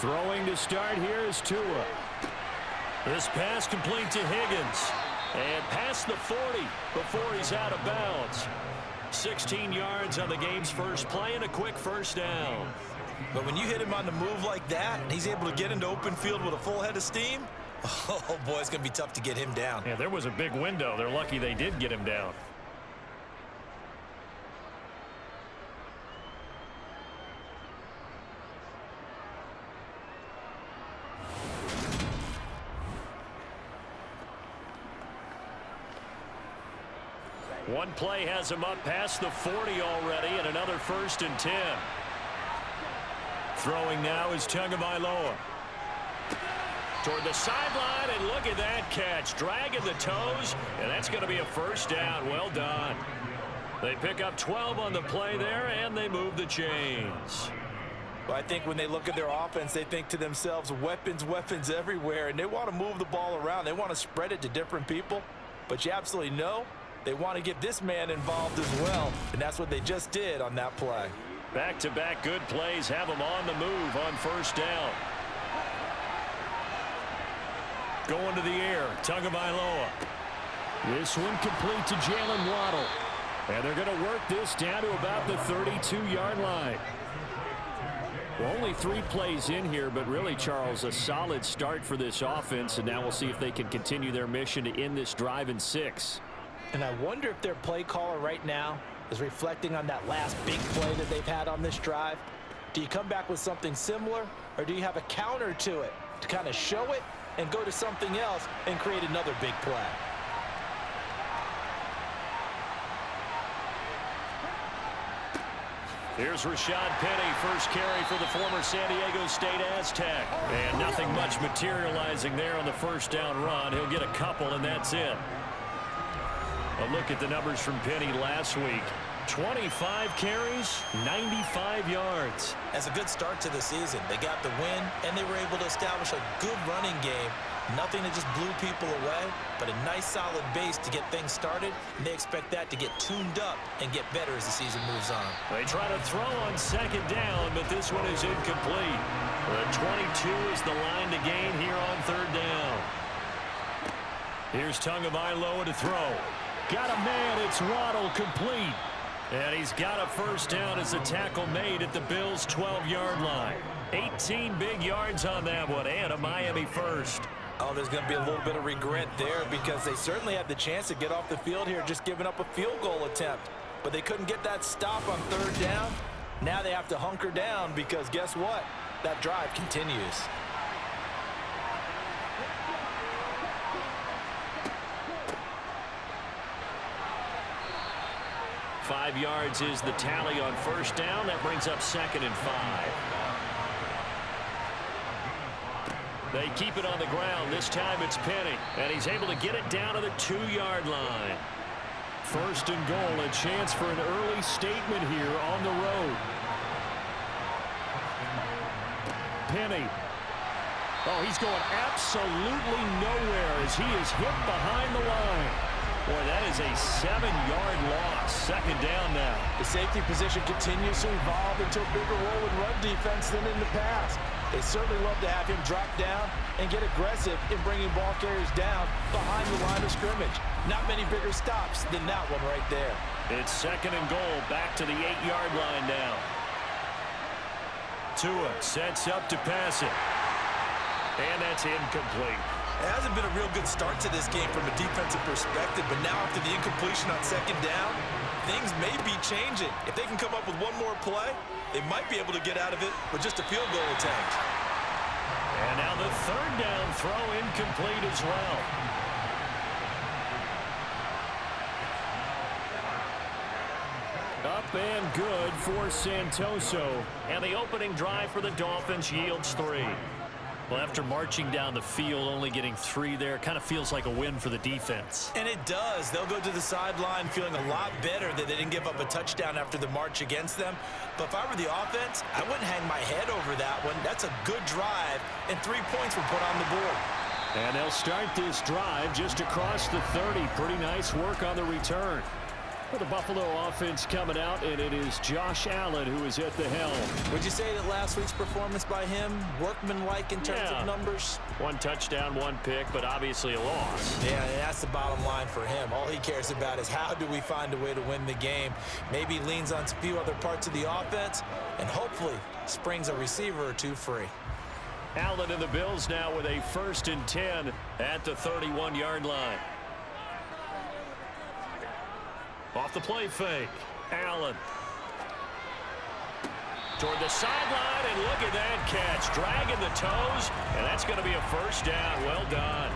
Throwing to start here is Tua. This pass complete to Higgins. And past the 40 before he's out of bounds. 16 yards on the game's first play and a quick first down. But when you hit him on the move like that, and he's able to get into open field with a full head of steam, oh boy, it's going to be tough to get him down. Yeah, there was a big window. They're lucky they did get him down. One play has him up past the 40 already, and another 1st and 10. Throwing now is Tagovailoa. Toward the sideline, and look at that catch. Dragging the toes, and that's going to be a first down. Well done. They pick up 12 on the play there, and they move the chains. Well, I think when they look at their offense, they think to themselves, weapons, weapons everywhere, and they want to move the ball around. They want to spread it to different people, but you absolutely know they want to get this man involved as well, and that's what they just did on that play. Back-to-back good plays have them on the move on first down. Going to the air, Tagovailoa. This one complete to Jalen Waddle. And they're going to work this down to about the 32-yard line. Well, only 3 plays in here, but really, Charles, a solid start for this offense, and now we'll see if they can continue their mission to end this drive in 6. And I wonder if their play caller right now is reflecting on that last big play that they've had on this drive. Do you come back with something similar, or do you have a counter to it to kind of show it and go to something else and create another big play? Here's Rashad Penny, first carry for the former San Diego State Aztec. And nothing much materializing there on the first down run. He'll get a couple, and that's it. A look at the numbers from Penny last week. 25 carries, 95 yards. That's a good start to the season. They got the win, and they were able to establish a good running game. Nothing that just blew people away, but a nice solid base to get things started, and they expect that to get tuned up and get better as the season moves on. They try to throw on second down, but this one is incomplete. The 22 is the line to gain here on third down. Here's Tagovailoa to throw. Got a man, it's Waddle, complete. And he's got a first down as the tackle made at the Bills' 12-yard line. 18 big yards on that one, and a Miami first. Oh, there's going to be a little bit of regret there because they certainly had the chance to get off the field here, just giving up a field goal attempt. But they couldn't get that stop on third down. Now they have to hunker down because guess what? That drive continues. 5 yards is the tally on first down. That brings up 2nd and 5. They keep it on the ground. This time it's Penny. And he's able to get it down to the 2-yard line. 1st and goal. A chance for an early statement here on the road. Penny. Oh, he's going absolutely nowhere as he is hit behind the line. Boy, that is a 7-yard loss. 2nd down now. The safety position continues to evolve into a bigger role in run defense than in the past. They certainly love to have him drop down and get aggressive in bringing ball carriers down behind the line of scrimmage. Not many bigger stops than that one right there. It's 2nd and goal, back to the 8-yard line now. Tua sets up to pass it. And that's incomplete. It hasn't been a real good start to this game from a defensive perspective, but now after the incompletion on 2nd down, things may be changing. If they can come up with one more play, they might be able to get out of it with just a field goal attempt. And now the 3rd down throw incomplete as well. Up and good for Santoso. And the opening drive for the Dolphins yields 3. Well, after marching down the field, only getting 3 there, kind of feels like a win for the defense. And it does. They'll go to the sideline feeling a lot better that they didn't give up a touchdown after the march against them. But if I were the offense, I wouldn't hang my head over that one. That's a good drive, and 3 points were put on the board. And they'll start this drive just across the 30. Pretty nice work on the return. For the Buffalo offense coming out, and it is Josh Allen who is at the helm. Would you say that last week's performance by him, workmanlike in terms of numbers? 1 touchdown, 1 pick, but obviously a loss. Yeah, and that's the bottom line for him. All he cares about is how do we find a way to win the game. Maybe leans on a few other parts of the offense, and hopefully springs a receiver or two free. Allen and the Bills now with a 1st and 10 at the 31-yard line. Off the play fake. Allen. Toward the sideline, and look at that catch. Dragging the toes, and that's going to be a 1st down. Well done.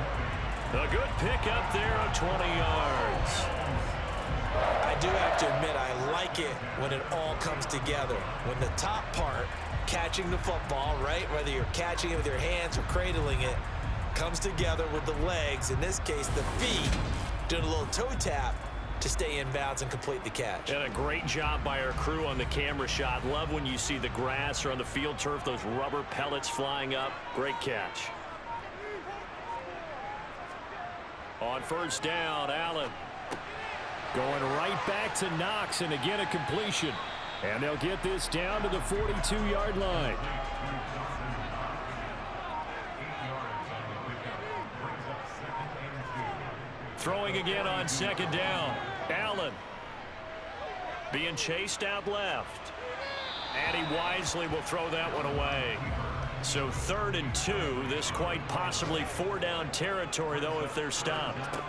A good pick up there of 20 yards. I do have to admit, I like it when it all comes together. When the top part, catching the football, right, whether you're catching it with your hands or cradling it, comes together with the legs, in this case the feet, doing a little toe tap to stay in bounds and complete the catch. And a great job by our crew on the camera shot. Love when you see the grass or on the field turf, those rubber pellets flying up. Great catch. On 1st down, Allen. Going right back to Knox, and again a completion. And they'll get this down to the 42-yard line. Throwing again on 2nd down. Allen being chased out left. And he wisely will throw that one away. So 3rd and 2. This quite possibly 4-down territory, though, if they're stopped.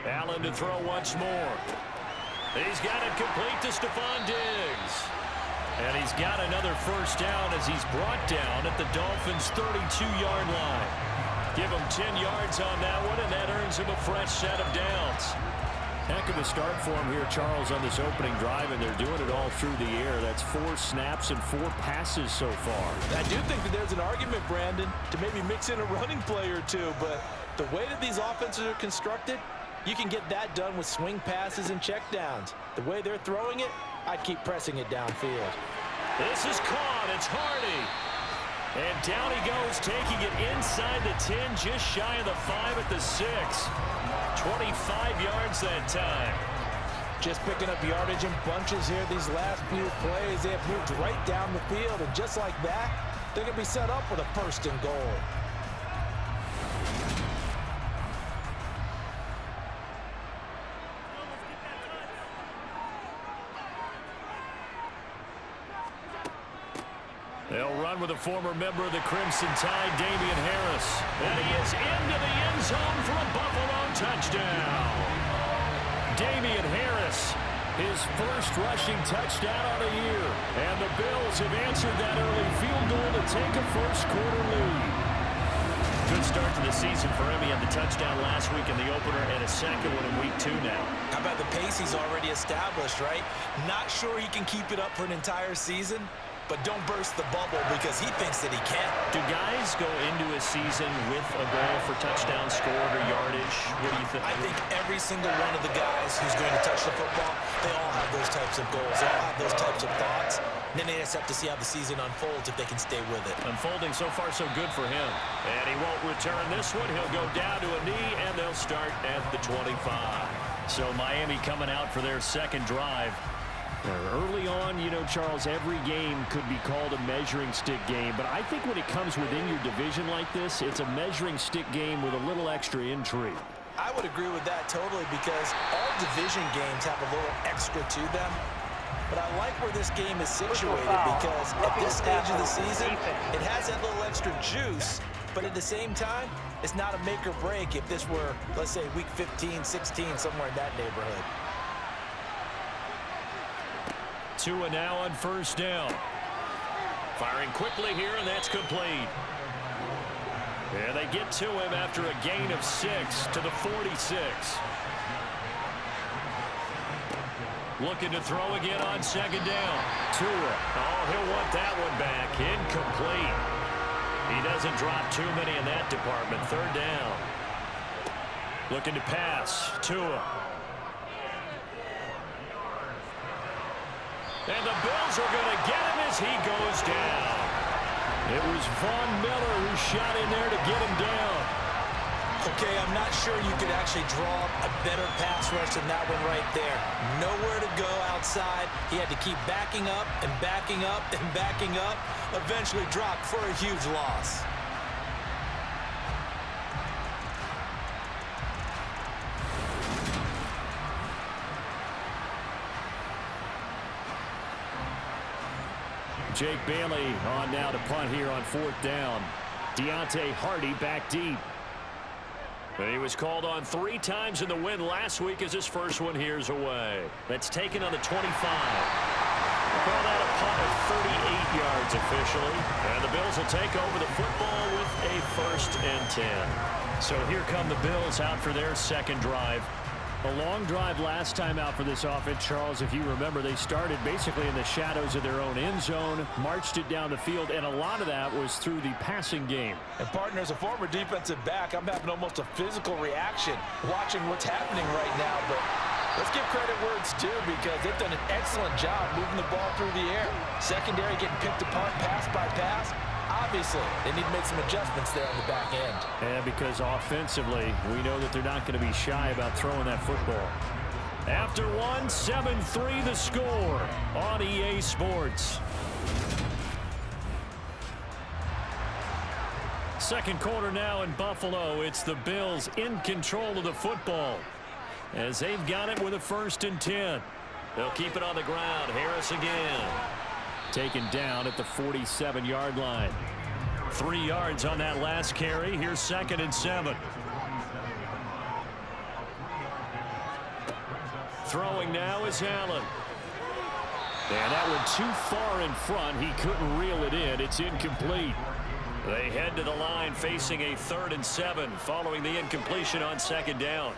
Allen to throw once more. He's got it complete to Stephon Diggs. And he's got another 1st down as he's brought down at the Dolphins' 32-yard line. Give him 10 yards on that one, and that earns him a fresh set of downs. Heck of a start for him here, Charles, on this opening drive, and they're doing it all through the air. That's 4 snaps and 4 passes so far. I do think that there's an argument, Brandon, to maybe mix in a running play or two, but the way that these offenses are constructed, you can get that done with swing passes and checkdowns. The way they're throwing it, I'd keep pressing it downfield. This is caught. It's Hardy. And down he goes, taking it inside the 10, just shy of the 5 at the 6. 25 yards that time. Just picking up yardage in bunches here these last few plays. They have moved right down the field, and just like that, they're going to be set up with a 1st and goal. They'll run with a former member of the Crimson Tide, Damian Harris. And he is into the end zone for a Buffalo touchdown. Damian Harris, his 1st rushing touchdown on the year. And the Bills have answered that early field goal to take a 1st quarter lead. Good start to the season for him. He had the touchdown last week in the opener and a 2nd one in week 2 now. How about the pace he's already established, right? Not sure he can keep it up for an entire season, but don't burst the bubble because he thinks that he can. Do guys go into a season with a goal for touchdown scored or yardage? What do you think? I think every single one of the guys who's going to touch the football, they all have those types of goals. They all have those types of thoughts. And then they just have to see how the season unfolds if they can stay with it. Unfolding so far so good for him. And he won't return this one. He'll go down to a knee, and they'll start at the 25. So Miami coming out for their 2nd drive. Early on, you know, Charles, every game could be called a measuring stick game. But I think when it comes within your division like this, it's a measuring stick game with a little extra intrigue. I would agree with that totally because all division games have a little extra to them. But I like where this game is situated because at this stage of the season, it has that little extra juice. But at the same time, it's not a make or break if this were, let's say, week 15, 16, somewhere in that neighborhood. Tua now on 1st down. Firing quickly here, and that's complete. And they get to him after a gain of 6 to the 46. Looking to throw again on 2nd down. Tua. Oh, he'll want that one back. Incomplete. He doesn't drop too many in that department. 3rd down. Looking to pass. Tua. And the Bills are going to get him as he goes down. It was Von Miller who shot in there to get him down. Okay, I'm not sure you could actually draw a better pass rush than that one right there. Nowhere to go, outside. He had to keep backing up and backing up and backing up. Eventually dropped for a huge loss. Jake Bailey on now to punt here on 4th down. Deontay Hardy back deep. And he was called on 3 times in the win last week as his first one here's away. That's taken on the 25. Call that a punt of 38 yards officially. And the Bills will take over the football with a 1st and 10. So here come the Bills out for their second drive. A long drive last time out for this offense, Charles. If you remember, they started basically in the shadows of their own end zone, marched it down the field, and a lot of that was through the passing game. And partner, as a former defensive back, I'm having almost a physical reaction watching what's happening right now. But let's give credit where it's due, because they've done an excellent job moving the ball through the air. Secondary getting picked apart pass by pass. Obviously, they need to make some adjustments there on the back end. And because offensively, we know that they're not going to be shy about throwing that football. After one, 7-3 the score on EA Sports. Second quarter now in Buffalo. It's the Bills in control of the football as they've got it with a 1st and 10. They'll keep it on the ground. Harris again. Taken down at the 47-yard line. 3 yards on that last carry. Here's 2nd and 7. Throwing now is Allen. And that one too far in front. He couldn't reel it in. It's incomplete. They head to the line facing a 3rd and 7 following the incompletion on 2nd down.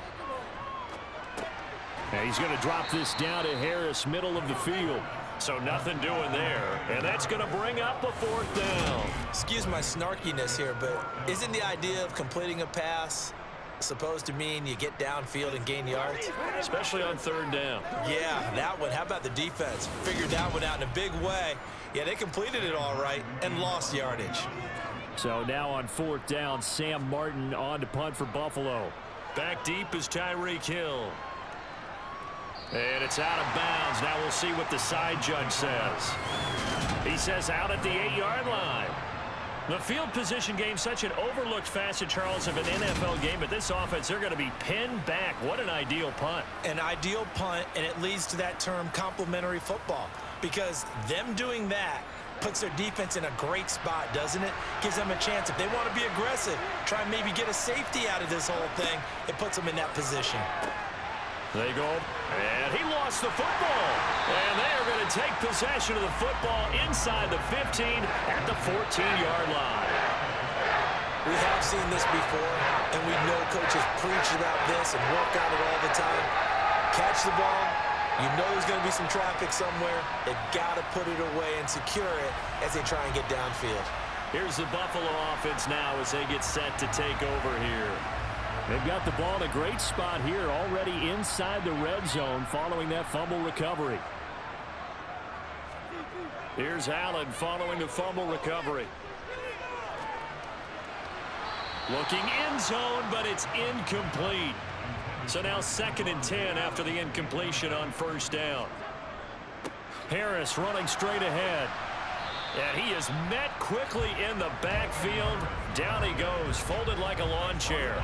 And he's going to drop this down to Harris, middle of the field. So nothing doing there. And that's going to bring up a 4th down. Excuse my snarkiness here, but isn't the idea of completing a pass supposed to mean you get downfield and gain yards? Especially on 3rd down. Yeah, that one. How about the defense? Figured that one out in a big way. Yeah, they completed it all right and lost yardage. So now on 4th down, Sam Martin on to punt for Buffalo. Back deep is Tyreek Hill. And it's out of bounds. Now we'll see what the side judge says. He says out at the 8-yard line. The field position game, such an overlooked facet, Charles, of an NFL game. But this offense, they're going to be pinned back. What an ideal punt. An ideal punt, and it leads to that term complementary football. Because them doing that puts their defense in a great spot, doesn't it? Gives them a chance. If they want to be aggressive, try and maybe get a safety out of this whole thing, it puts them in that position. They go, and he lost the football. And they are going to take possession of the football inside the 15 at the 14-yard line. We have seen this before, and we know coaches preach about this and work on it all the time. Catch the ball. You know there's going to be some traffic somewhere. They've got to put it away and secure it as they try and get downfield. Here's the Buffalo offense now as they get set to take over here. They've got the ball in a great spot here, already inside the red zone following that fumble recovery. Here's Allen following the fumble recovery. Looking end zone, but it's incomplete. So now 2nd and 10 after the incompletion on 1st down. Harris running straight ahead. And he is met quickly in the backfield. Down he goes, folded like a lawn chair.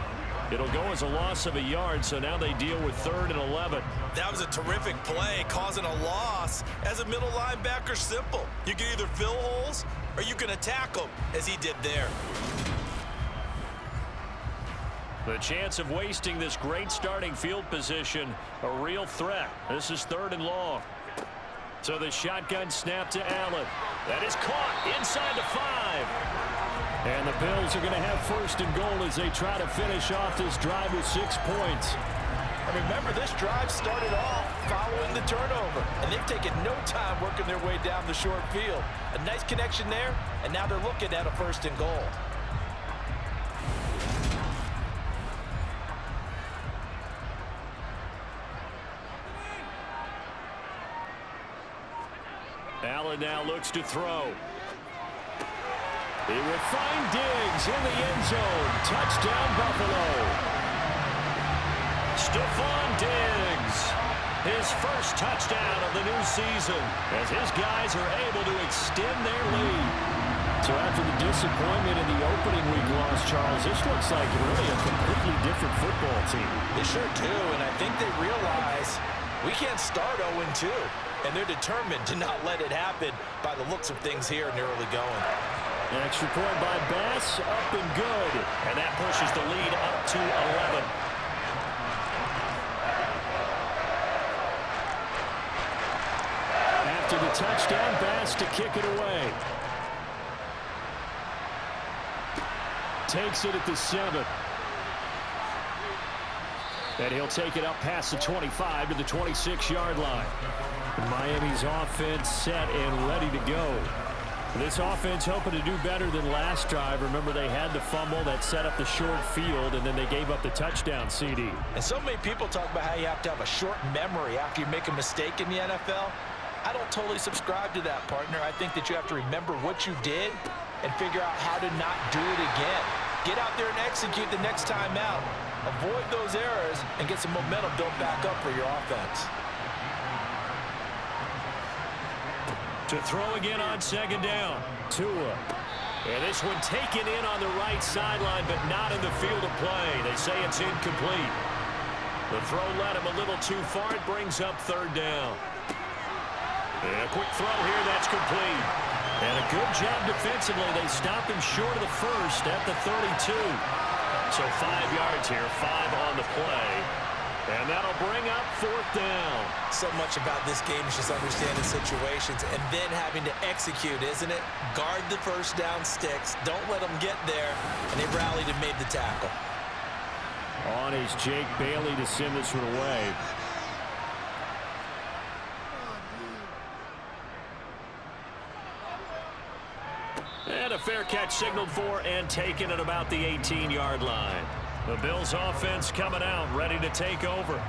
It'll go as a loss of a yard, so now they deal with 3rd and 11. That was a terrific play, causing a loss. As a middle linebacker, simple. You can either fill holes or you can attack them, as he did there. The chance of wasting this great starting field position, a real threat. This is 3rd and long. So the shotgun snap to Allen. That is caught inside the 5. And the Bills are going to have 1st and goal as they try to finish off this drive with 6 points. And remember, this drive started off following the turnover, and they've taken no time working their way down the short field. A nice connection there, and now they're looking at a 1st and goal. Allen now looks to throw. He will find Diggs in the end zone. Touchdown, Buffalo. Stephon Diggs His first touchdown of the new season as his guys are able to extend their lead. So after the disappointment in the opening week loss, Charles, this looks like really a completely different football team. They sure do, and I think they realize we can't start 0-2, and they're determined to not let it happen by the looks of things here in the early going. An extra point by Bass, up and good. And that pushes the lead up to 11. After the touchdown, Bass to kick it away. Takes it at the 7. And he'll take it up past the 25 to the 26-yard line. Miami's offense set and ready to go. This offense hoping to do better than last drive. Remember, they had the fumble that set up the short field, and then they gave up the touchdown CD. And so many people talk about how you have to have a short memory after you make a mistake in the NFL. I don't totally subscribe to that, partner. I think that you have to remember what you did and figure out how to not do it again. Get out there and execute the next time out. Avoid those errors and get some momentum built back up for your offense. To throw again on second down. Tua. And this one taken in on the right sideline, but not in the field of play. They say it's incomplete. The throw led him a little too far. It brings up third down. And a quick throw here, that's complete. And a good job defensively. They stopped him short of the first at the 32. So 5 yards here, 5 on the play. And that'll bring up fourth down. So much about this game is just understanding situations and then having to execute, isn't it? Guard the first down sticks. Don't let them get there. And they rallied and made the tackle. On is Jake Bailey to send this one away. And a fair catch signaled for and taken at about the 18-yard line. The Bills offense coming out, ready to take over.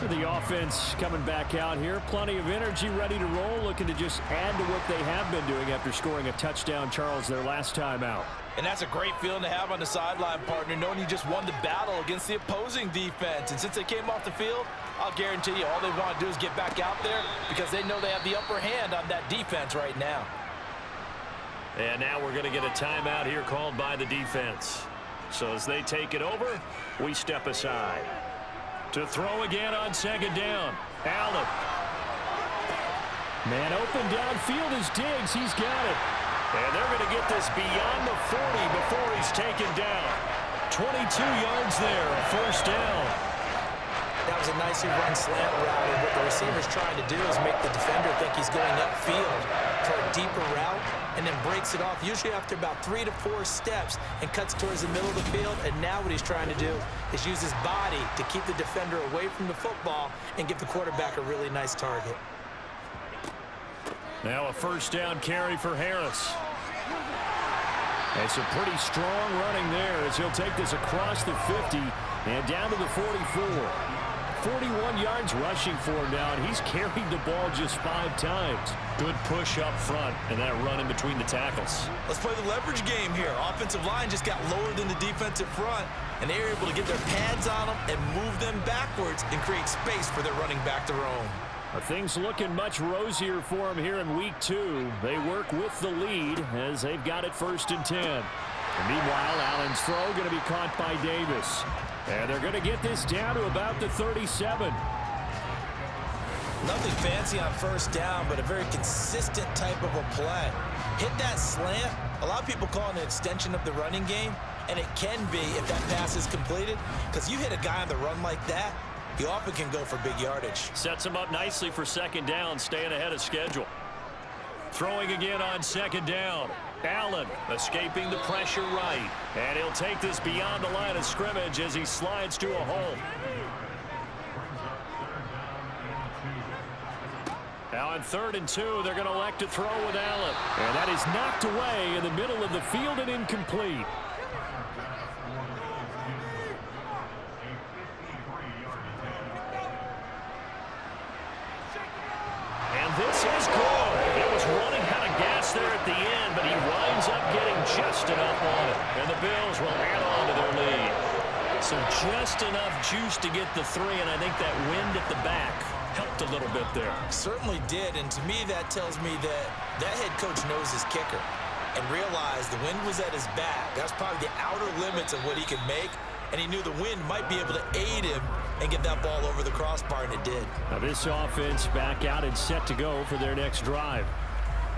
The offense coming back out here. Plenty of energy, ready to roll, looking to just add to what they have been doing after scoring a touchdown, Charles, their last time out. And that's a great feeling to have on the sideline, partner, knowing you just won the battle against the opposing defense. And since they came off the field, I'll guarantee you all they want to do is get back out there because they know they have the upper hand on that defense right now. And now we're going to get a timeout here called by the defense. So as they take it over, we step aside. To throw again on second down. Allen. Man open downfield is Diggs. He's got it. And they're going to get this beyond the 40 before he's taken down. 22 yards there, a first down. That was a nicely run slant route, and what the receiver's trying to do is make the defender think he's going upfield for a deeper route and then breaks it off, usually after about 3 to 4 steps, and cuts towards the middle of the field. And now what he's trying to do is use his body to keep the defender away from the football and give the quarterback a really nice target. Now a first down carry for Harris. It's a pretty strong running there as he'll take this across the 50 and down to the 44. 41 yards rushing for him now, and he's carried the ball just 5 times. Good push up front, and that run in between the tackles. Let's play the leverage game here. Offensive line just got lower than the defensive front, and they were able to get their pads on them and move them backwards and create space for their running back to roam. Things looking much rosier for him here in week 2. They work with the lead as they've got it 1st and 10. And meanwhile, Allen's throw going to be caught by Davis. And they're going to get this down to about the 37. Nothing fancy on first down, but a very consistent type of a play. Hit that slant. A lot of people call it an extension of the running game, and it can be if that pass is completed, because you hit a guy on the run like that, you often can go for big yardage. Sets him up nicely for second down, staying ahead of schedule. Throwing again on second down. Allen escaping the pressure right. And he'll take this beyond the line of scrimmage as he slides to a hole. Now on 3rd and 2, they're going to elect to throw with Allen. And that is knocked away in the middle of the field and incomplete. And this is good. It was running out of gas there at the end, but he winds up getting just enough on it. And the Bills will add on to their lead. So just enough juice to get the 3, and I think that wind at the back. helped a little bit there. Certainly did, and to me that tells me that head coach knows his kicker and realized the wind was at his back. That's probably the outer limits of what he could make, and he knew the wind might be able to aid him and get that ball over the crossbar, and it did. Now this offense back out and set to go for their next drive.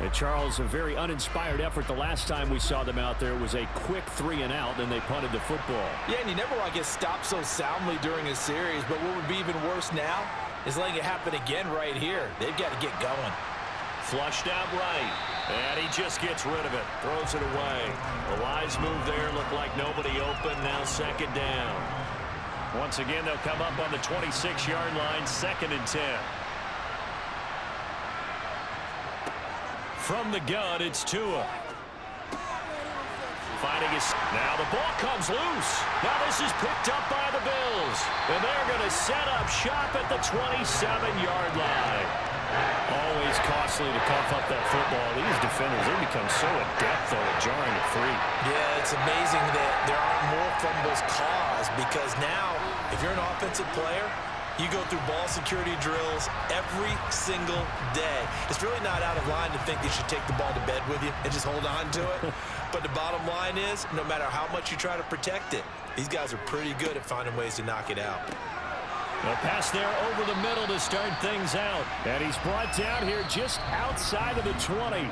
And Charles, a very uninspired effort the last time we saw them out there. It was a quick 3-and-out, and they punted the football. Yeah, and you never want to get stopped so soundly during a series, but what would be even worse now is letting it happen again right here. They've got to get going. Flushed out right, and he just gets rid of it, throws it away. The wise move there, looked like nobody open, now second down. Once again, they'll come up on the 26-yard line, 2nd and 10. From the gun, it's Tua. Finding his... Now the ball comes loose. Now this is picked up by the Bills. And they're going to set up shop at the 27-yard line. Always costly to cough up that football. These defenders, they become so adept, though, at jarring it free. Yeah, it's amazing that there aren't more fumbles caused, because now, if you're an offensive player, you go through ball security drills every single day. It's really not out of line to think you should take the ball to bed with you and just hold on to it. But the bottom line is, no matter how much you try to protect it, these guys are pretty good at finding ways to knock it out. A pass there over the middle to start things out. And he's brought down here just outside of the 20.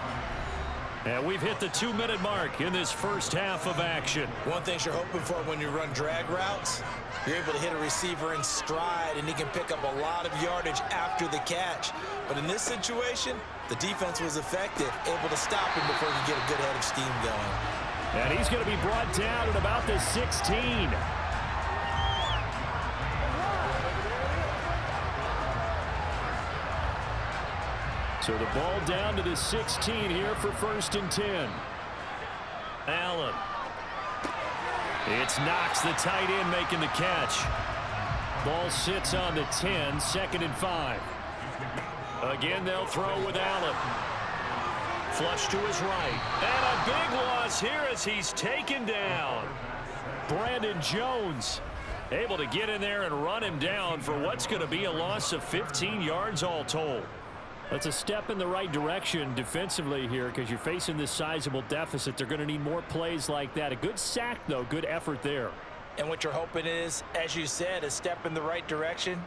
And we've hit the 2-minute mark in this first half of action. One thing you're hoping for when you run drag routes, you're able to hit a receiver in stride, and he can pick up a lot of yardage after the catch. But in this situation, the defense was effective, able to stop him before he get a good head of steam going. And he's going to be brought down at about the 16. So the ball down to the 16 here for 1st and 10. Allen. It's Knox, the tight end, making the catch. Ball sits on the 10, 2nd and 5. Again, they'll throw with Allen. Flush to his right. And a big loss here as he's taken down. Brandon Jones able to get in there and run him down for what's going to be a loss of 15 yards all told. That's a step in the right direction defensively here, because you're facing this sizable deficit. They're going to need more plays like that. A good sack, though. Good effort there. And what you're hoping is, as you said, a step in the right direction,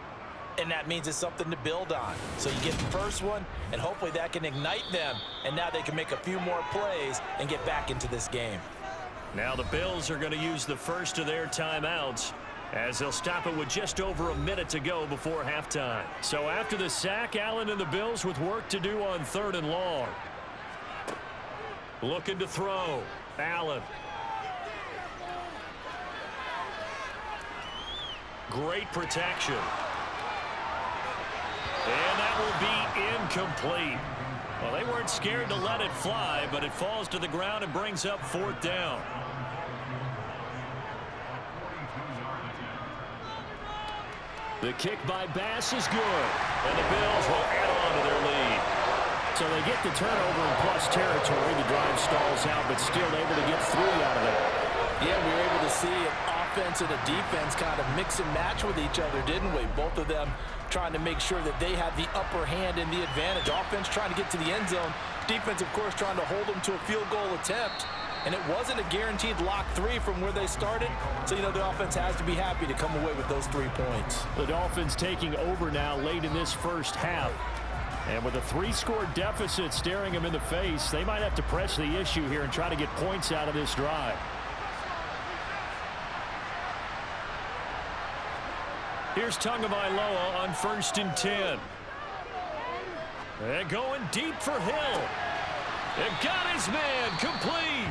and that means it's something to build on. So you get the first one, and hopefully that can ignite them, and now they can make a few more plays and get back into this game. Now the Bills are going to use the first of their timeouts, as they'll stop it with just over a minute to go before halftime. So after the sack, Allen and the Bills with work to do on 3rd and long. Looking to throw. Allen. Great protection. And that will be incomplete. Well, they weren't scared to let it fly, but it falls to the ground and brings up 4th down. The kick by Bass is good. And the Bills will add on to their lead. So they get the turnover in plus territory. The drive stalls out, but still able to get 3 out of it. Yeah, we were able to see an offense and a defense kind of mix and match with each other, didn't we? Both of them trying to make sure that they had the upper hand and the advantage. Offense trying to get to the end zone. Defense, of course, trying to hold them to a field goal attempt. And it wasn't a guaranteed lock 3 from where they started. So, you know, the offense has to be happy to come away with those 3 points. The Dolphins taking over now late in this first half. And with a 3-score deficit staring them in the face, they might have to press the issue here and try to get points out of this drive. Here's Tagovailoa on 1st and 10. And going deep for Hill. And got his man complete.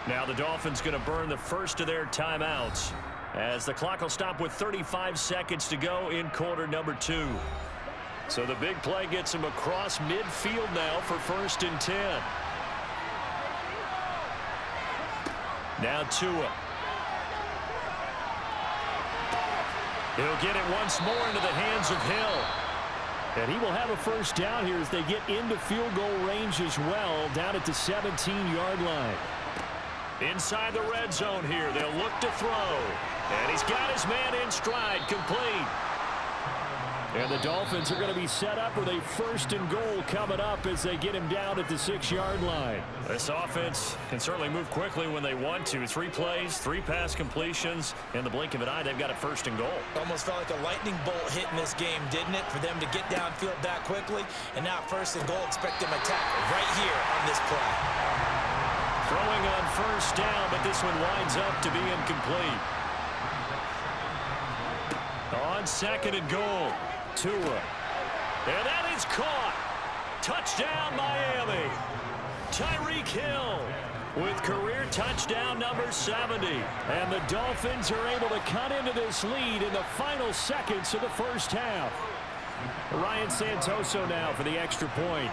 Now the Dolphins going to burn the first of their timeouts, as the clock will stop with 35 seconds to go in quarter number 2. So the big play gets him across midfield now for 1st and 10. Now Tua. He'll get it once more into the hands of Hill. And he will have a first down here as they get into field goal range as well, down at the 17-yard line. Inside the red zone here, they'll look to throw. And he's got his man in stride, complete. And the Dolphins are going to be set up with a 1st and goal coming up as they get him down at the 6-yard line. This offense can certainly move quickly when they want to. 3 plays, 3 pass completions. In the blink of an eye, they've got a 1st and goal. Almost felt like a lightning bolt hit in this game, didn't it? For them to get downfield that quickly. And now 1st and goal, expect them to attack right here on this play. Throwing on 1st down, but this one winds up to be incomplete. On 2nd and goal. Tua. And that is caught. Touchdown, Miami. Tyreek Hill with career touchdown number 70. And the Dolphins are able to cut into this lead in the final seconds of the first half. Ryan Santoso now for the extra point.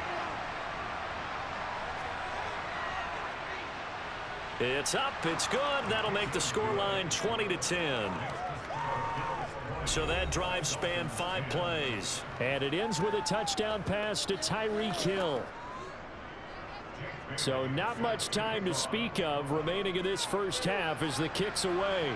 It's up. It's good. That'll make the scoreline 20-10. So that drive spanned 5 plays. And it ends with a touchdown pass to Tyreek Hill. So not much time to speak of remaining in this first half as the kick's away.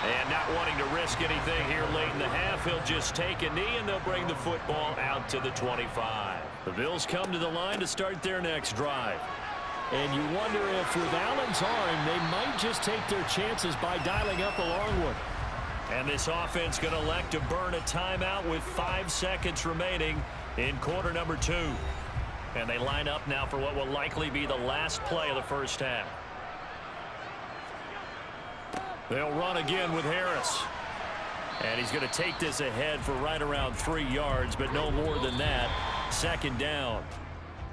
And not wanting to risk anything here late in the half, he'll just take a knee and they'll bring the football out to the 25. The Bills come to the line to start their next drive. And you wonder if with Allen's arm, they might just take their chances by dialing up a long one. And this offense going to elect to burn a timeout with 5 seconds remaining in quarter number 2. And they line up now for what will likely be the last play of the first half. They'll run again with Harris. And he's going to take this ahead for right around 3 yards, but no more than that. 2nd down.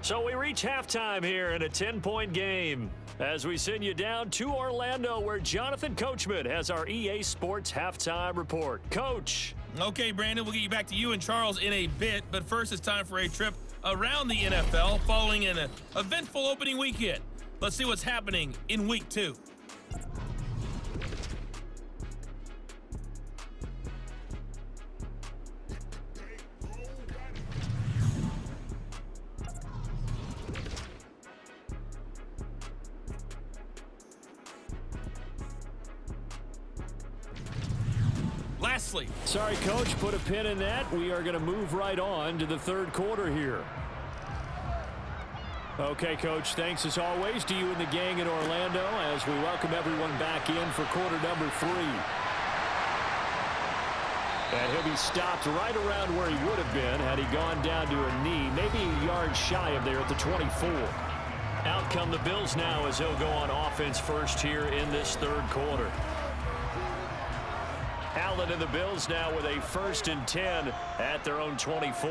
So we reach halftime here in a 10-point game as we send you down to Orlando where Jonathan Coachman has our EA Sports halftime report. Coach. Okay, Brandon, we'll get you back to you and Charles in a bit, but first it's time for a trip around the NFL following an eventful opening weekend. Let's see what's happening in week 2. Lastly, sorry, Coach, put a pin in that. We are going to move right on to the 3rd quarter here. Okay, Coach, thanks as always to you and the gang in Orlando as we welcome everyone back in for quarter number 3. And he'll be stopped right around where he would have been had he gone down to a knee, maybe a yard shy of there at the 24. Out come the Bills now as they'll go on offense first here in this 3rd quarter. Allen and the Bills now with a 1st and 10 at their own 24.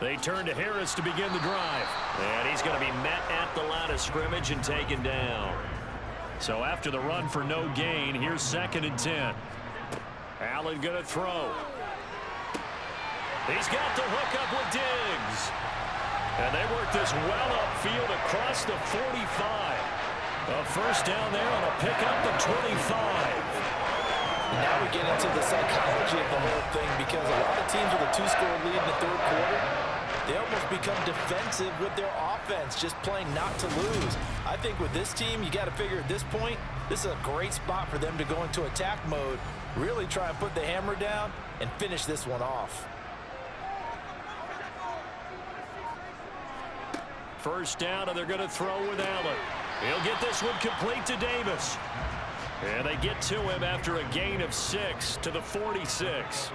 They turn to Harris to begin the drive. And he's going to be met at the line of scrimmage and taken down. So after the run for no gain, here's 2nd and 10. Allen going to throw. He's got the hook up with Diggs. And they work this well upfield across the 45. A 1st down there on a pickup at 25. Now we get into the psychology of the whole thing because a lot of teams with a 2-score lead in the 3rd quarter, they almost become defensive with their offense, just playing not to lose. I think with this team, you got to figure at this point, this is a great spot for them to go into attack mode, really try and put the hammer down and finish this one off. 1st down, and they're going to throw with Allen. He'll get this one complete to Davis. And they get to him after a gain of 6 to the 46.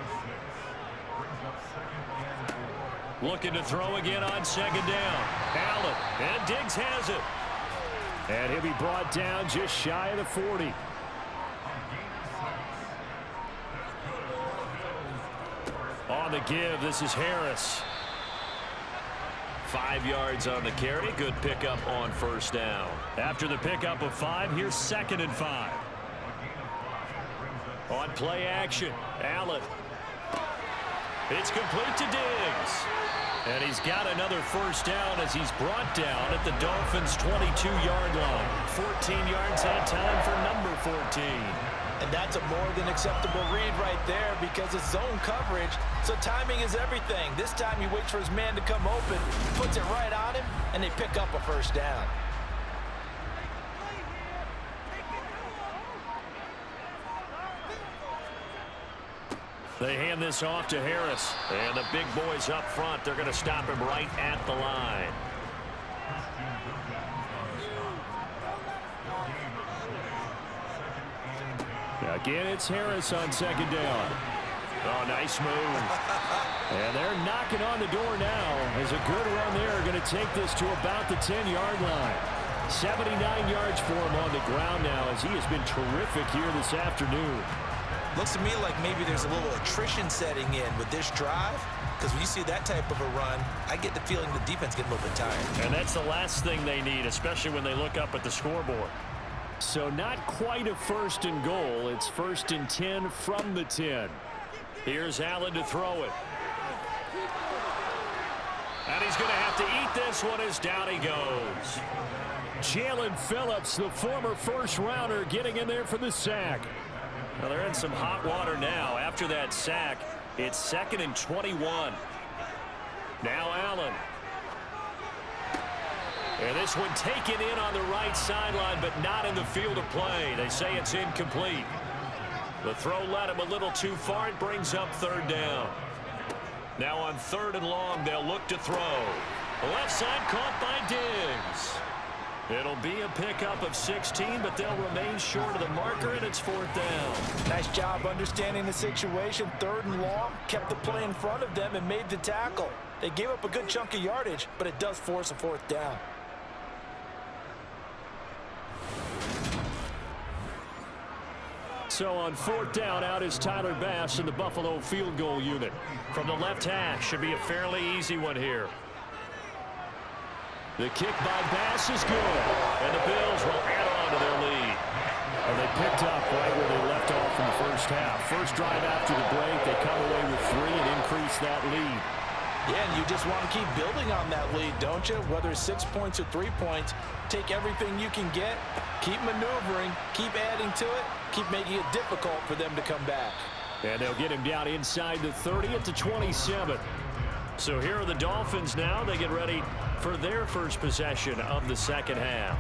Looking to throw again on 2nd down. Allen, and Diggs has it. And he'll be brought down just shy of the 40. On the give, this is Harris. 5 yards on the carry. Good pickup on 1st down. After the pickup of 5, here's 2nd and 5. On play action, Allen. It's complete to Diggs. And he's got another 1st down as he's brought down at the Dolphins' 22-yard line. 14 yards that time for number 14. And that's a more than acceptable read right there because it's zone coverage, so timing is everything. This time he waits for his man to come open, puts it right on him, and they pick up a 1st down. They hand this off to Harris. And the big boys up front, they're going to stop him right at the line. Again, it's Harris on second down. Oh, nice move. And they're knocking on the door now as a good run there going to take this to about the 10-yard line. 79 yards for him on the ground now as he has been terrific here this afternoon. Looks to me like maybe there's a little attrition setting in with this drive, because when you see that type of a run, I get the feeling the defense get a little bit tired. And that's the last thing they need, especially when they look up at the scoreboard. So not quite a 1st and goal. It's 1st and 10 from the 10. Here's Allen to throw it. And he's going to have to eat this one as down he goes. Jalen Phillips, the former first-rounder, getting in there for the sack. Well, they're in some hot water now. After that sack, it's 2nd and 21. Now Allen. And this one taken in on the right sideline, but not in the field of play. They say it's incomplete. The throw led him a little too far. It brings up 3rd down. Now on 3rd and long, they'll look to throw. The left side caught by Diggs. It'll be a pickup of 16, but they'll remain short of the marker, and it's 4th down. Nice job understanding the situation. 3rd and long, kept the play in front of them and made the tackle. They gave up a good chunk of yardage, but it does force a 4th down. So on 4th down, out is Tyler Bass in the Buffalo field goal unit. From the left hash, should be a fairly easy one here. The kick by Bass is good. And the Bills will add on to their lead. And they picked up right where they left off in the first half. First drive after the break, they come away with 3 and increase that lead. Yeah, and you just want to keep building on that lead, don't you? Whether it's 6 points or 3 points, take everything you can get, keep maneuvering, keep adding to it, keep making it difficult for them to come back. And they'll get him down inside the 30 at the 27. So here are the Dolphins now. They get ready for their first possession of the second half.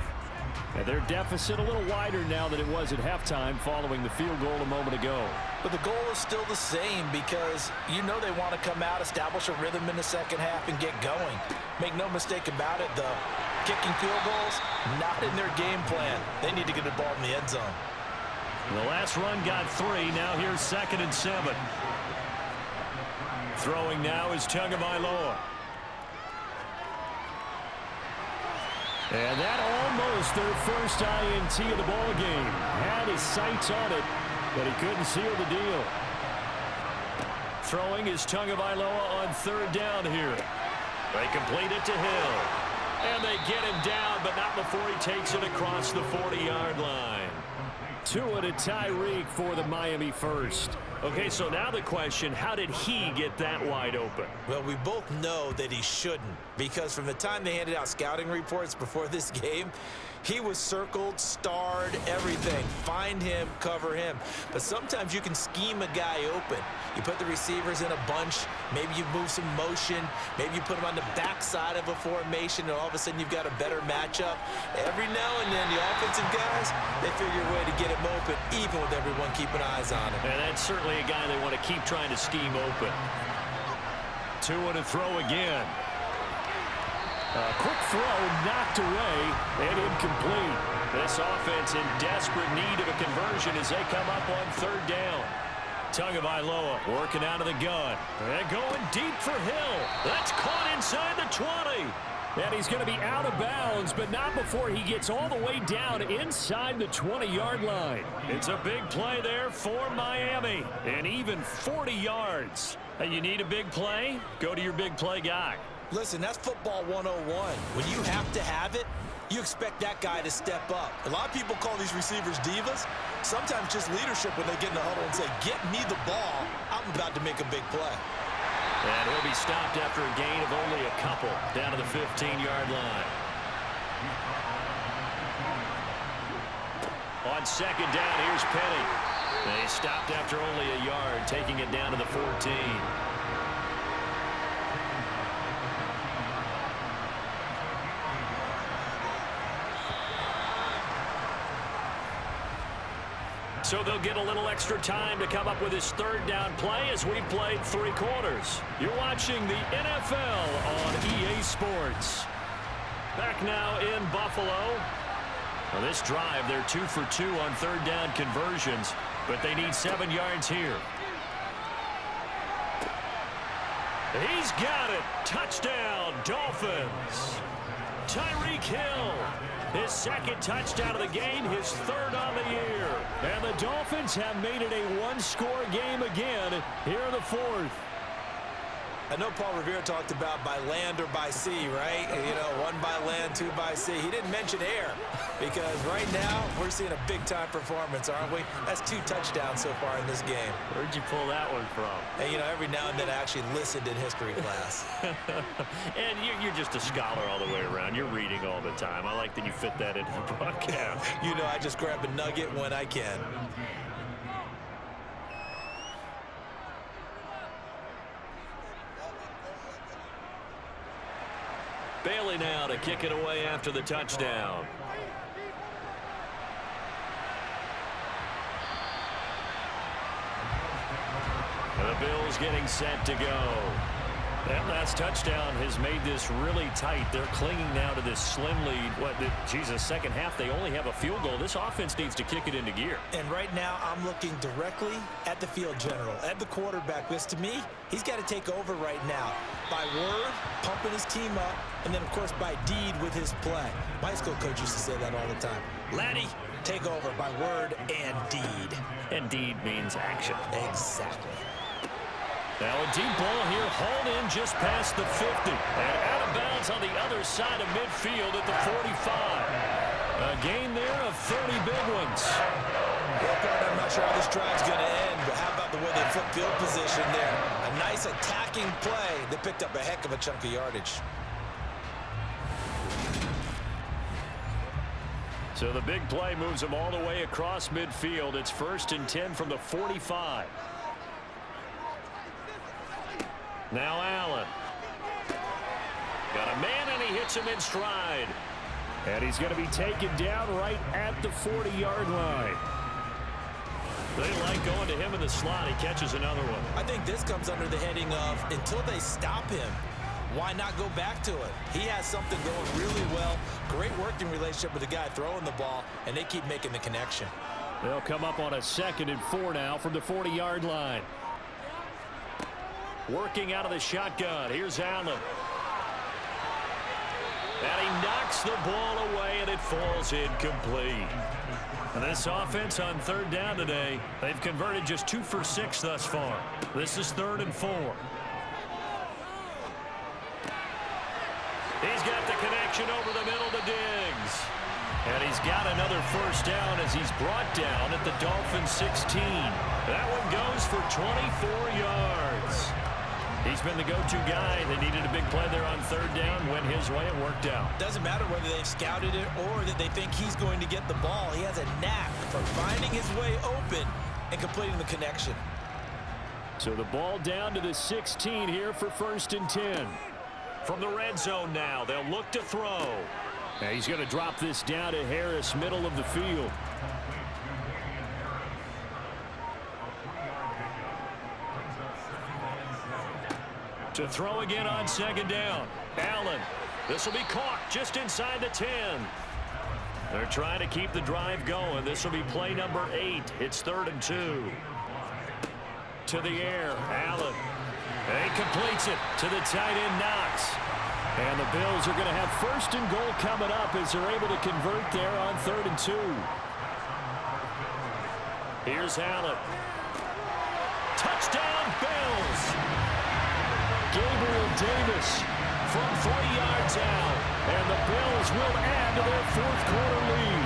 And their deficit a little wider now than it was at halftime following the field goal a moment ago. But the goal is still the same because you know they want to come out, establish a rhythm in the second half, and get going. Make no mistake about it, though. Kicking field goals, not in their game plan. They need to get the ball in the end zone. The last run got 3. Now here's 2nd and 7. Throwing now is Tagovailoa. And that almost their first INT of the ball game. Had his sights on it, but he couldn't seal the deal. Throwing is Tagovailoa on 3rd down here. They complete it to Hill. And they get him down, but not before he takes it across the 40-yard line. Tua to Tyreek for the Miami first. Okay, so now the question, how did he get that wide open? Well, we both know that he shouldn't, because from the time they handed out scouting reports before this game, he was circled, starred, everything. Find him, cover him. But sometimes you can scheme a guy open. You put the receivers in a bunch. Maybe you move some motion. Maybe you put them on the backside of a formation, and all of a sudden you've got a better matchup. Every now and then, the offensive guys, they figure a way to get him open, even with everyone keeping eyes on him. And that's certainly a guy they want to keep trying to scheme open. Tua to throw again. A quick throw knocked away and incomplete. This offense in desperate need of a conversion as they come up on 3rd down. Tagovailoa working out of the gun. And going deep for Hill. That's caught inside the 20. And he's going to be out of bounds, but not before he gets all the way down inside the 20-yard line. It's a big play there for Miami. And even 40 yards. Hey, you need a big play? Go to your big play guy. Listen, that's football 101. When you have to have it, you expect that guy to step up. A lot of people call these receivers divas. Sometimes just leadership when they get in the huddle and say, get me the ball. I'm about to make a big play. And he'll be stopped after a gain of only a couple down to the 15-yard line. On 2nd down, here's Penny. They stopped after only a yard, taking it down to the 14. So they'll get a little extra time to come up with his third down play as we played 3 quarters. You're watching the NFL on EA Sports. Back now in Buffalo. Now this drive, they're 2 for 2 on third down conversions, but they need 7 yards here. He's got it. Touchdown, Dolphins. Tyreek Hill. His second touchdown of the game, his third on the year. And the Dolphins have made it a one-score game again here in the fourth. I know Paul Revere talked about by land or by sea, right? You know, 1 by land, 2 by sea. He didn't mention air because right now we're seeing a big-time performance, aren't we? That's 2 touchdowns so far in this game. Where'd you pull that one from? And, you know, every now and then I actually listened in history class. And you're just a scholar all the way around. You're reading all the time. I like that you fit that into the broadcast. You know, I just grab a nugget when I can. Bailey now to kick it away after the touchdown. The Bills getting set to go. That last touchdown has made this really tight. They're clinging now to this slim lead. Second half, they only have a field goal. This offense needs to kick it into gear. And right now, I'm looking directly at the field general, at the quarterback. Because to me, he's got to take over right now. By word, pumping his team up, and then, of course, by deed with his play. My school coach used to say that all the time. Laddie, take over by word and deed. And deed means action. Exactly. Now a deep ball here, hauled in just past the 50. And out of bounds on the other side of midfield at the 45. A gain there of 30 big ones. I'm not sure how this drive's going to end, but how about the way they flip field position there? A nice attacking play. They picked up a heck of a chunk of yardage. So the big play moves them all the way across midfield. It's 1st and 10 from the 45. Now Allen. Got a man, and he hits him in stride. And he's going to be taken down right at the 40-yard line. They like going to him in the slot. He catches another one. I think this comes under the heading of until they stop him, why not go back to it? He has something going really well. Great working relationship with the guy throwing the ball, and they keep making the connection. They'll come up on a 2nd and 4 now from the 40-yard line. Working out of the shotgun. Here's Allen. And he knocks the ball away, and it falls incomplete. And this offense on 3rd down today, they've converted just 2 for 6 thus far. This is 3rd and 4. He's got the connection over the middle to Diggs. And he's got another 1st down as he's brought down at the Dolphins 16. That one goes for 24 yards. He's been the go-to guy. They needed a big play there on 3rd down. Went his way. It worked out. Doesn't matter whether they've scouted it or that they think he's going to get the ball. He has a knack for finding his way open and completing the connection. So the ball down to the 16 here for 1st and 10. From the red zone now, they'll look to throw. Now he's going to drop this down to Harris, middle of the field. To throw again on 2nd down. Allen. This will be caught just inside the 10. They're trying to keep the drive going. This will be play number 8. It's 3rd and 2. To the air. Allen. And he completes it to the tight end, Knox. And the Bills are going to have 1st and goal coming up as they're able to convert there on 3rd and 2. Here's Allen. Touchdown, Bills. Gabriel Davis from 3 yards out. And the Bills will add to their 4th quarter lead.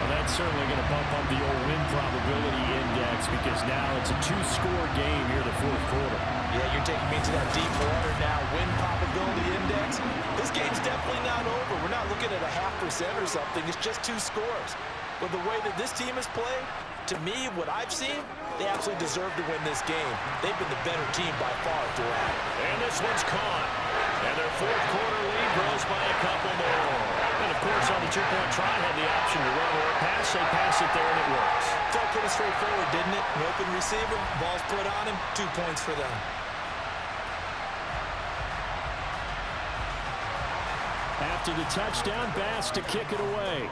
Well, that's certainly going to bump up the old win probability index because now it's a 2-score game here in the 4th quarter. Yeah, you're taking me to that deep water now. Win probability index. This game's definitely not over. We're not looking at a 0.5% or something. It's just 2 scores. But the way that this team has played, to me, what I've seen, they absolutely deserve to win this game. They've been the better team by far throughout. And this one's caught. And their 4th quarter lead grows by a couple more. And a of course, on the two-point try, had the option to run or pass. They pass it there, and it works. Felt pretty straightforward, didn't it? An open receiver, ball's put on him, 2 points for them. After the touchdown, Bass to kick it away.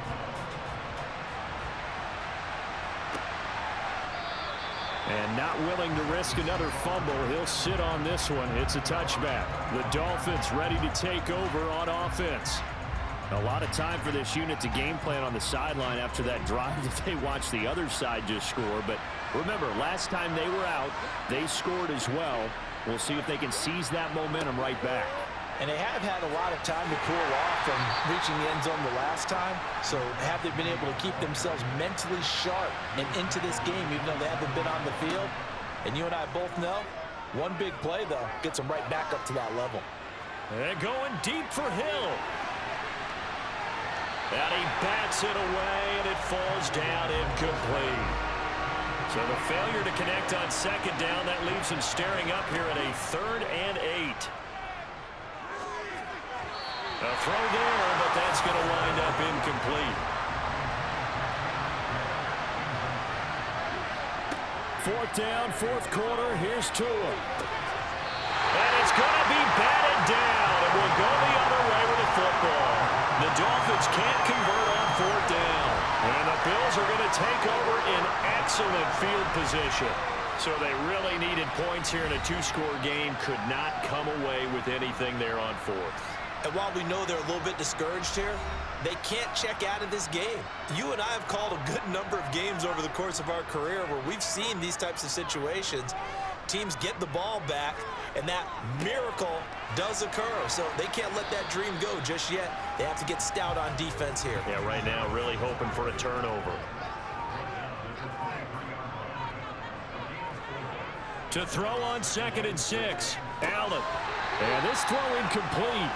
And not willing to risk another fumble, he'll sit on this one. It's a touchback. The Dolphins ready to take over on offense. A lot of time for this unit to game plan on the sideline after that drive that they watched the other side just score. But remember, last time they were out, they scored as well. We'll see if they can seize that momentum right back. And they have had a lot of time to cool off from reaching the end zone the last time. So have they been able to keep themselves mentally sharp and into this game, even though they haven't been on the field? And you and I both know, one big play, though, gets them right back up to that level. They're going deep for Hill. And he bats it away, and it falls down incomplete. So the failure to connect on second down, that leaves him staring up here at a 3rd and 8. A throw there, but that's going to wind up incomplete. 4th down, 4th quarter. Here's Tua. And it's going to be batted down, and we'll go the other way with the football. The Dolphins can't convert on 4th down, and the Bills are going to take over in excellent field position. So they really needed points here in a 2-score game. Could not come away with anything there on 4th. And while we know they're a little bit discouraged here, they can't check out of this game. You and I have called a good number of games over the course of our career where we've seen these types of situations. Teams get the ball back, and that miracle does occur. So they can't let that dream go just yet. They have to get stout on defense here. Yeah, right now really hoping for a turnover. To throw on 2nd and 6, Allen. And this throw incomplete.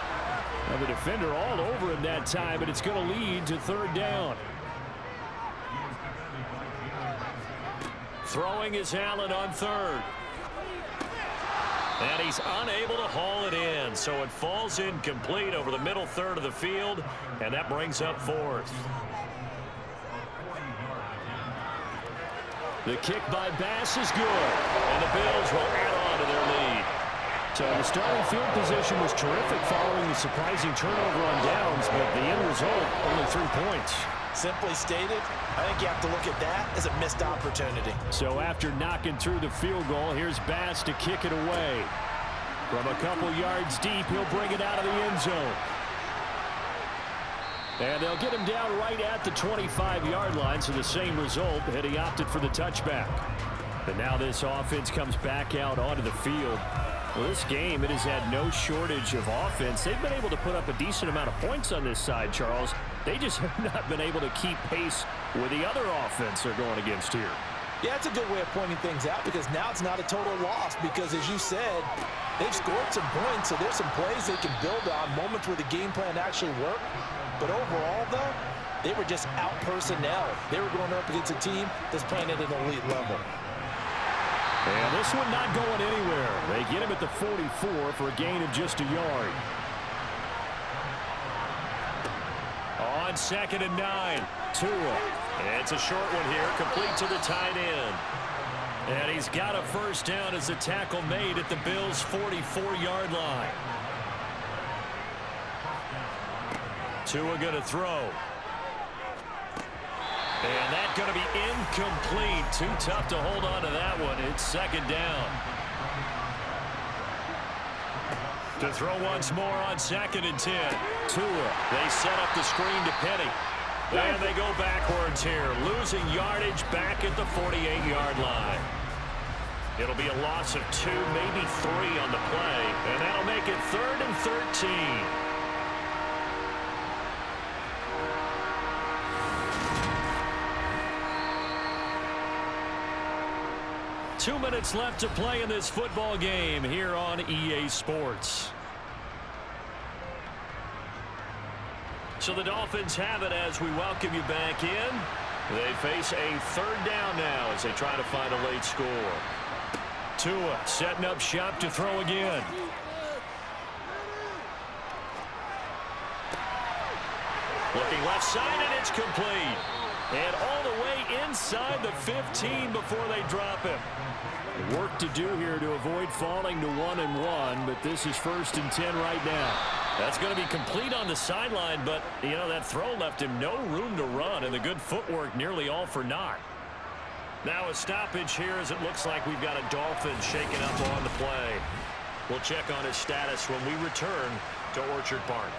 Now the defender all over him that time, but it's going to lead to 3rd down. Throwing is Allen on 3rd. And he's unable to haul it in, so it falls incomplete over the middle 3rd of the field, and that brings up 4th. The kick by Bass is good, and the Bills will add on to their lead. So the starting field position was terrific following the surprising turnover on downs, but the end result, only 3 points. Simply stated, I think you have to look at that as a missed opportunity. So after knocking through the field goal, here's Bass to kick it away. From a couple yards deep, he'll bring it out of the end zone. And they'll get him down right at the 25-yard line, so the same result, had he opted for the touchback. But now this offense comes back out onto the field. Well, this game, it has had no shortage of offense. They've been able to put up a decent amount of points on this side, Charles. They just have not been able to keep pace with the other offense they're going against here. Yeah, it's a good way of pointing things out because now it's not a total loss because, as you said, they've scored some points, so there's some plays they can build on, moments where the game plan actually worked. But overall, though, they were just out-personnel. They were going up against a team that's playing at an elite level. And this one not going anywhere. They get him at the 44 for a gain of just a yard. On 2nd and 9, Tua. It's a short one here, complete to the tight end. And he's got a 1st down as the tackle made at the Bills' 44-yard line. Tua going to throw. And that's going to be incomplete. Too tough to hold on to that one. It's 2nd down. To throw once more on 2nd and 10. Tua. They set up the screen to Penny. And they go backwards here. Losing yardage back at the 48-yard line. It'll be a loss of 2, maybe 3 on the play. And that'll make it 3rd and 13. 2 minutes left to play in this football game here on EA Sports. So the Dolphins have it as we welcome you back in. They face a 3rd down now as they try to find a late score. Tua setting up shop to throw again. Looking left side, and it's complete. And all the way inside the 15 before they drop him. Work to do here to avoid falling to 1-1, but this is 1st and 10 right now. That's going to be complete on the sideline, but, you know, that throw left him no room to run, and the good footwork nearly all for naught. Now a stoppage here as it looks like we've got a Dolphin shaking up on the play. We'll check on his status when we return to Orchard Park.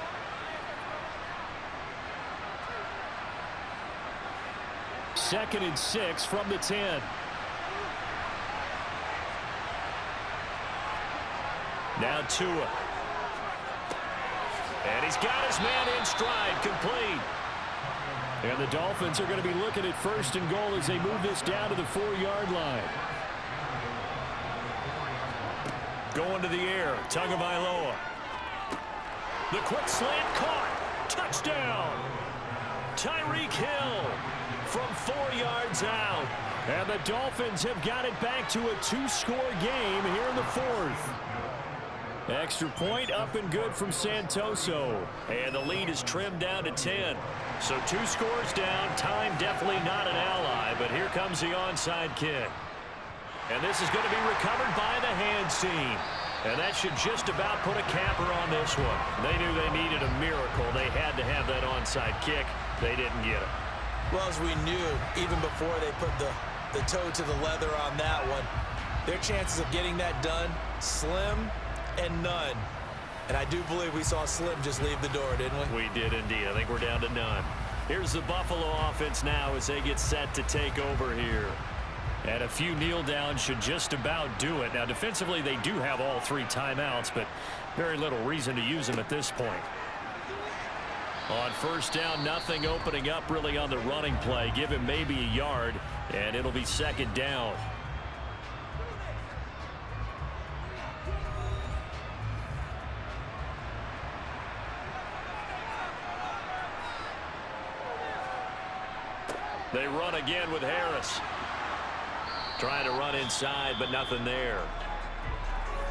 Second and 6 from the 10. Now Tua. And he's got his man in stride, complete. And the Dolphins are going to be looking at 1st and goal as they move this down to the 4-yard line. Going to the air, Tagovailoa. The quick slant caught. Touchdown. Tyreek Hill from 4 yards out. And the Dolphins have got it back to a 2-score game here in the 4th. Extra point up and good from Santoso. And the lead is trimmed down to 10. So 2 scores down. Time definitely not an ally, but here comes the onside kick. And this is going to be recovered by the hands team. And that should just about put a capper on this one. They knew they needed a miracle. They had to have that onside kick. They didn't get it. Well, as we knew, even before they put the toe to the leather on that one, their chances of getting that done, slim and none. And I do believe we saw Slim just leave the door, didn't we? We did indeed. I think we're down to none. Here's the Buffalo offense now as they get set to take over here. And a few kneel downs should just about do it. Now, defensively, they do have all 3 timeouts, but very little reason to use them at this point. On 1st down, nothing opening up really on the running play. Give him maybe a yard, and it'll be 2nd down. They run again with Harris. Trying to run inside, but nothing there.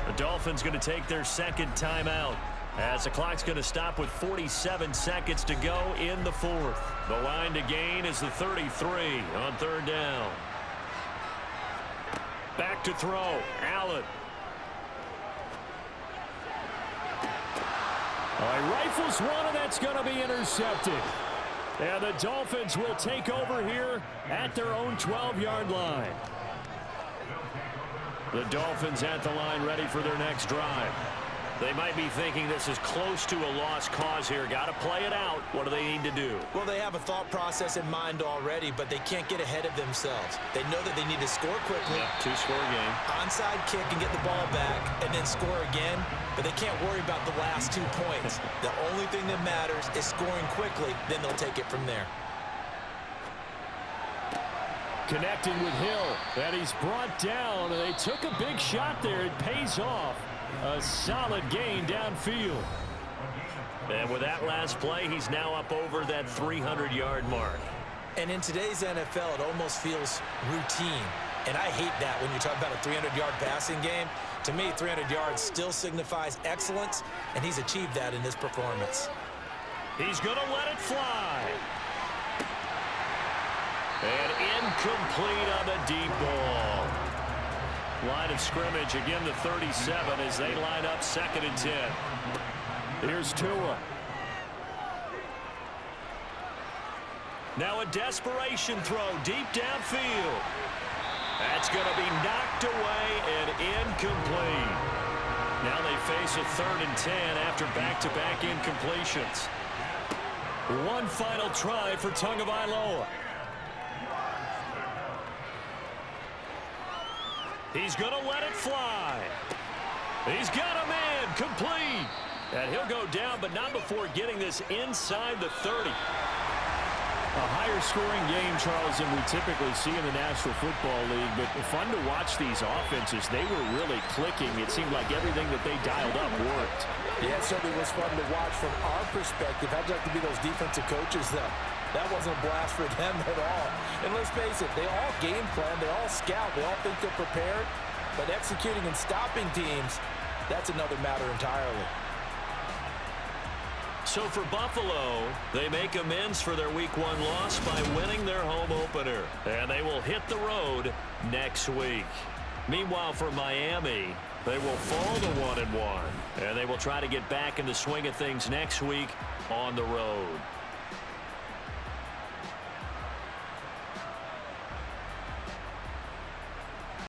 The Dolphins going to take their 2nd timeout as the clock's going to stop with 47 seconds to go in the 4th. The line to gain is the 33 on 3rd down. Back to throw. Allen. Rifles one, and that's going to be intercepted. And the Dolphins will take over here at their own 12-yard line. The Dolphins at the line ready for their next drive. They might be thinking this is close to a lost cause here. Got to play it out. What do they need to do? Well, they have a thought process in mind already, but they can't get ahead of themselves. They know that they need to score quickly. Yeah, 2-score game. Onside kick and get the ball back and then score again, but they can't worry about the last 2 points. The only thing that matters is scoring quickly, then they'll take it from there. Connecting with Hill, and he's brought down, and they took a big shot there. It pays off. A solid gain downfield. And with that last play, he's now up over that 300-yard mark. And in today's NFL, it almost feels routine. And I hate that when you talk about a 300-yard passing game. To me, 300 yards still signifies excellence, and he's achieved that in this performance. He's going to let it fly. And incomplete on the deep ball. Line of scrimmage, again the 37 as they line up 2nd and 10. Here's Tua. Now a desperation throw deep downfield. That's going to be knocked away and incomplete. Now they face a 3rd and 10 after back-to-back incompletions. One final try for Tagovailoa. He's going to let it fly. He's got a man, complete. And he'll go down, but not before getting this inside the 30. A higher scoring game, Charles, than we typically see in the National Football League, but fun to watch these offenses. They were really clicking. It seemed like everything that they dialed up worked. Yeah, it certainly was fun to watch from our perspective. How'd you like to be those defensive coaches, though? That wasn't a blast for them at all. And let's face it, they all game plan, they all scout, they all think they're prepared, but executing and stopping teams, that's another matter entirely. So for Buffalo, they make amends for their Week 1 loss by winning their home opener. And they will hit the road next week. Meanwhile, for Miami, they will fall to 1-1. And they will try to get back in the swing of things next week on the road.